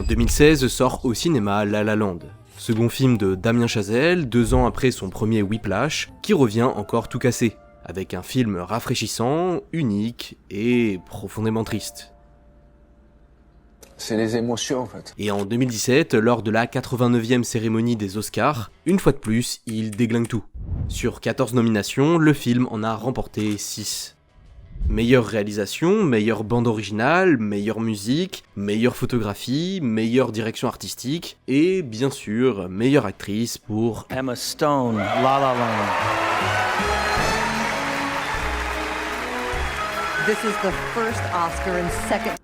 2016 sort au cinéma La La Land, second film de Damien Chazelle, 2 ans après son premier Whiplash, qui revient encore tout cassé, avec un film rafraîchissant, unique et profondément triste. C'est les émotions en fait. Et en 2017, lors de la 89e cérémonie des Oscars, une fois de plus, il déglingue tout. Sur 14 nominations, le film en a remporté 6. Meilleure réalisation, meilleure bande originale, meilleure musique, meilleure photographie, meilleure direction artistique, et bien sûr, meilleure actrice pour Emma Stone, La La Land. This is the first Oscar and second.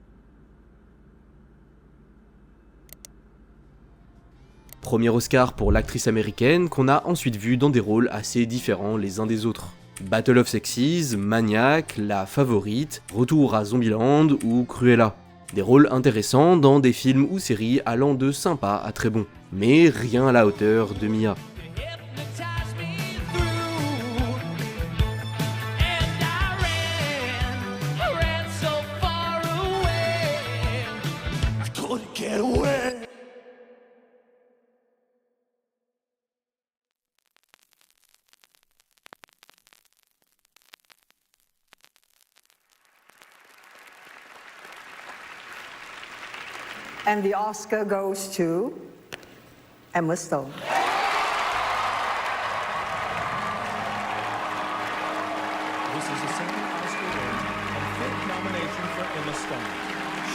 Premier Oscar pour l'actrice américaine qu'on a ensuite vu dans des rôles assez différents les uns des autres. Battle of Sexes, Maniac, La Favorite, Retour à Zombieland ou Cruella. Des rôles intéressants dans des films ou séries allant de sympa à très bon, mais rien à la hauteur de Mia. And the Oscar goes to Emma Stone. This is the second Oscar win and fifth nomination for Emma Stone.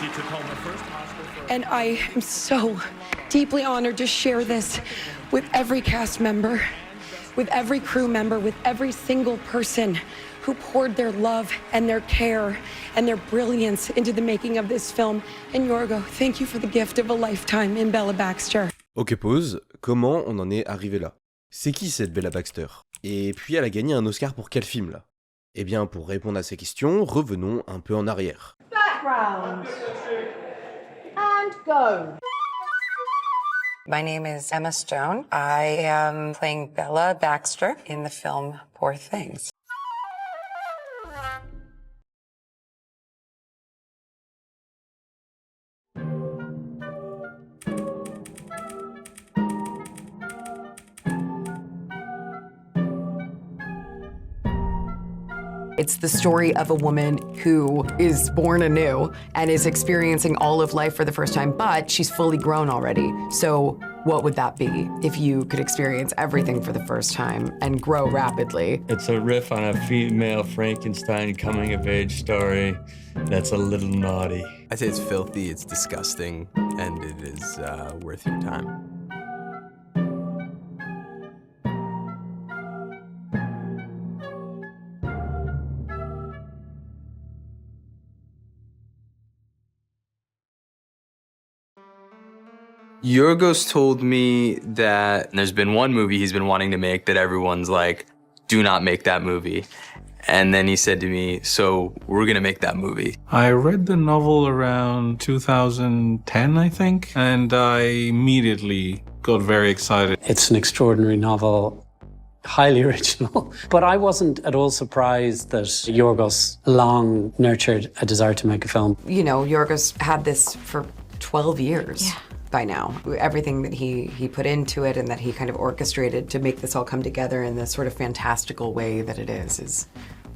She took home her first Oscar for... And I am so deeply honored to share this with every cast member, with every crew member, with every single person who poured their love and their care and their brilliance into the making of this film. And Yorgo, thank you for the gift of a lifetime in Bella Baxter. Ok, pause. Comment on en est arrivé là? C'est qui cette Bella Baxter? Et puis elle a gagné un Oscar pour quel film là? Eh bien, pour répondre à ces questions, revenons un peu en arrière. Background. And go. My name is Emma Stone. I am playing Bella Baxter in the film Poor Things. It's the story of a woman who is born anew and is experiencing all of life for the first time, but she's fully grown already. So what would that be if you could experience everything for the first time and grow rapidly? It's a riff on a female Frankenstein coming-of-age story that's a little naughty. I'd say it's filthy, it's disgusting, and it is worth your time. Yorgos told me that there's been one movie he's been wanting to make that everyone's like, do not make that movie. And then he said to me, so we're gonna make that movie. I read the novel around 2010, I think, and I immediately got very excited. It's an extraordinary novel, highly original, but I wasn't at all surprised that Yorgos long nurtured a desire to make a film. You know, Yorgos had this for 12 years. Yeah. By now. Everything that he put into it and that he kind of orchestrated to make this all come together in this sort of fantastical way that it is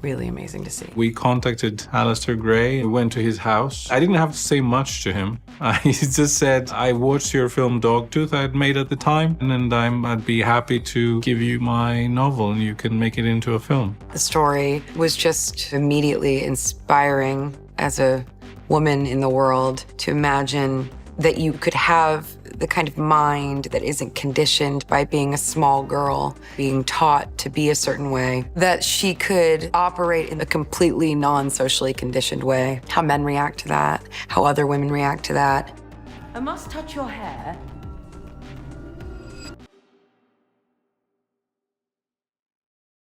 really amazing to see. We contacted Alistair Gray. We went to his house. I didn't have to say much to him. He just said, I watched your film Dogtooth I had made at the time, and I'd be happy to give you my novel and you can make it into a film. The story was just immediately inspiring as a woman in the world to imagine that you could have the kind of mind that isn't conditioned by being a small girl, being taught to be a certain way, that she could operate in a completely non-socially conditioned way. How men react to that, how other women react to that. I must touch your hair.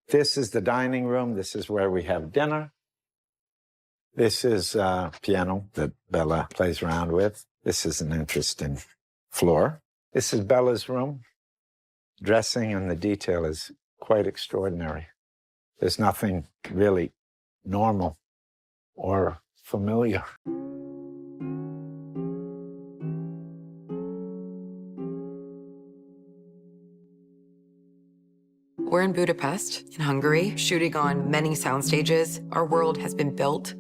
This is the dining room. This is where we have dinner. This is a piano that Bella plays around with. This is an interesting floor. This is Bella's room. Dressing and the detail is quite extraordinary. There's nothing really normal or familiar. We're in Budapest, in Hungary, shooting on many sound stages. Our world has been built.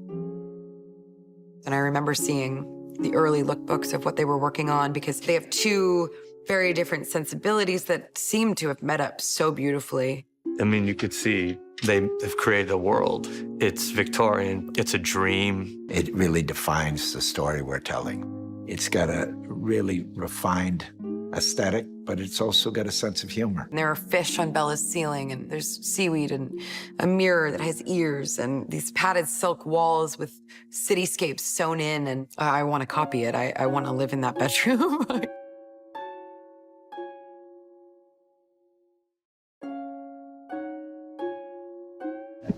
And I remember seeing the early lookbooks of what they were working on because they have two very different sensibilities that seem to have met up so beautifully. I mean, you could see they've created a world. It's Victorian, it's a dream. It really defines the story we're telling. It's got a really refined aesthetic, but it's also got a sense of humor. And there are fish on Bella's ceiling, and there's seaweed and a mirror that has ears, and these padded silk walls with cityscapes sewn in, and I want to copy it. I want to live in that bedroom.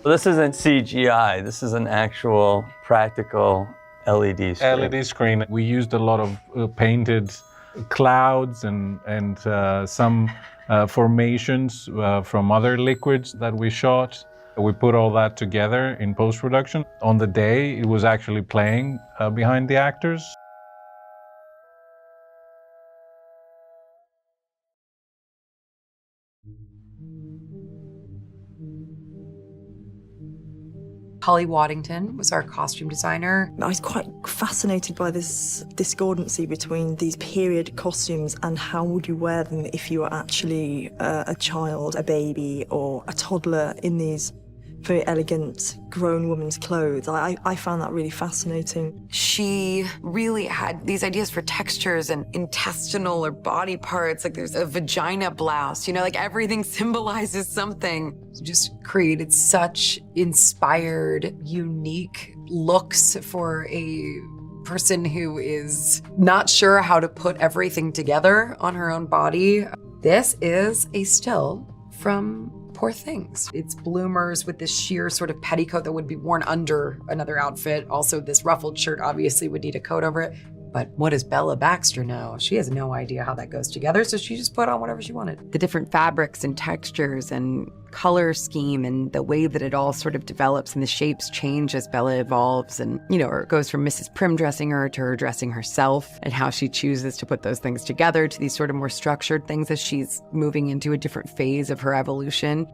This isn't CGI, this is an actual practical LED screen. LED screen. We used a lot of painted clouds and some formations from other liquids that we shot. We put all that together in post-production. On the day, it was actually playing behind the actors. Holly Waddington was our costume designer. I was quite fascinated by this discordancy between these period costumes and how would you wear them if you were actually a child, a baby, or a toddler in these very elegant grown woman's clothes. I found that really fascinating. She really had these ideas for textures and intestinal or body parts. Like there's a vagina blouse, you know, like everything symbolizes something. Just created such inspired, unique looks for a person who is not sure how to put everything together on her own body. This is a still from Poor Things. It's bloomers with this sheer sort of petticoat that would be worn under another outfit. Also, this ruffled shirt obviously would need a coat over it. But what does Bella Baxter know? She has no idea how that goes together, so she just put on whatever she wanted. The different fabrics and textures and color scheme and the way that it all sort of develops and the shapes change as Bella evolves. And, you know, it goes from Mrs. Prim dressing her to her dressing herself and how she chooses to put those things together to these sort of more structured things as she's moving into a different phase of her evolution.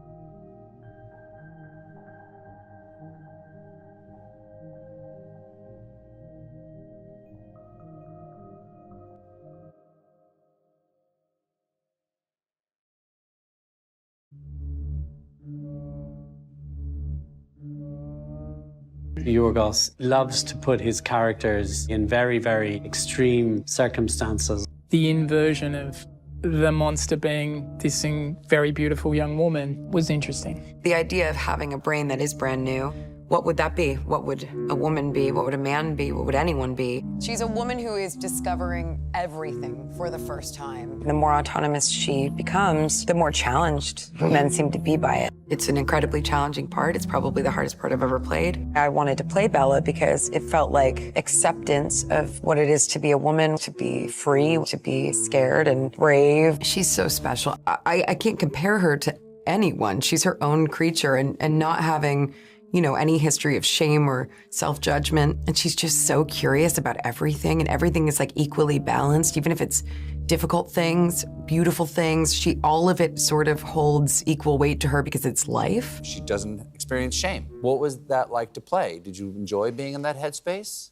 Yorgos loves to put his characters in very, very extreme circumstances. The inversion of the monster being this very beautiful young woman was interesting. The idea of having a brain that is brand new, what would that be? What would a woman be? What would a man be? What would anyone be? She's a woman who is discovering everything for the first time. The more autonomous she becomes, the more challenged men seem to be by it. It's an incredibly challenging part. It's probably the hardest part I've ever played. I wanted to play Bella because it felt like acceptance of what it is to be a woman, to be free, to be scared and brave. She's so special. I can't compare her to anyone. She's her own creature and not having, you know, any history of shame or self-judgment. And she's just so curious about everything, and everything is like equally balanced, even if it's difficult things, beautiful things. All of it sort of holds equal weight to her because it's life. She doesn't experience shame. What was that like to play? Did you enjoy being in that headspace?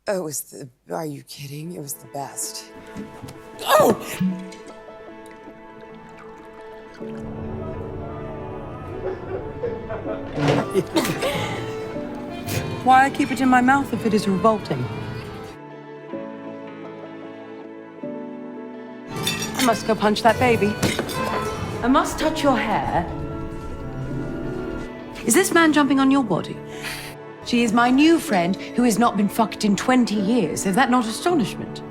Oh, are you kidding? It was the best. Oh! Why I keep it in my mouth if it is revolting? I must go punch that baby. I must touch your hair. Is this man jumping on your body? She is my new friend who has not been fucked in 20 years. Is that not astonishment?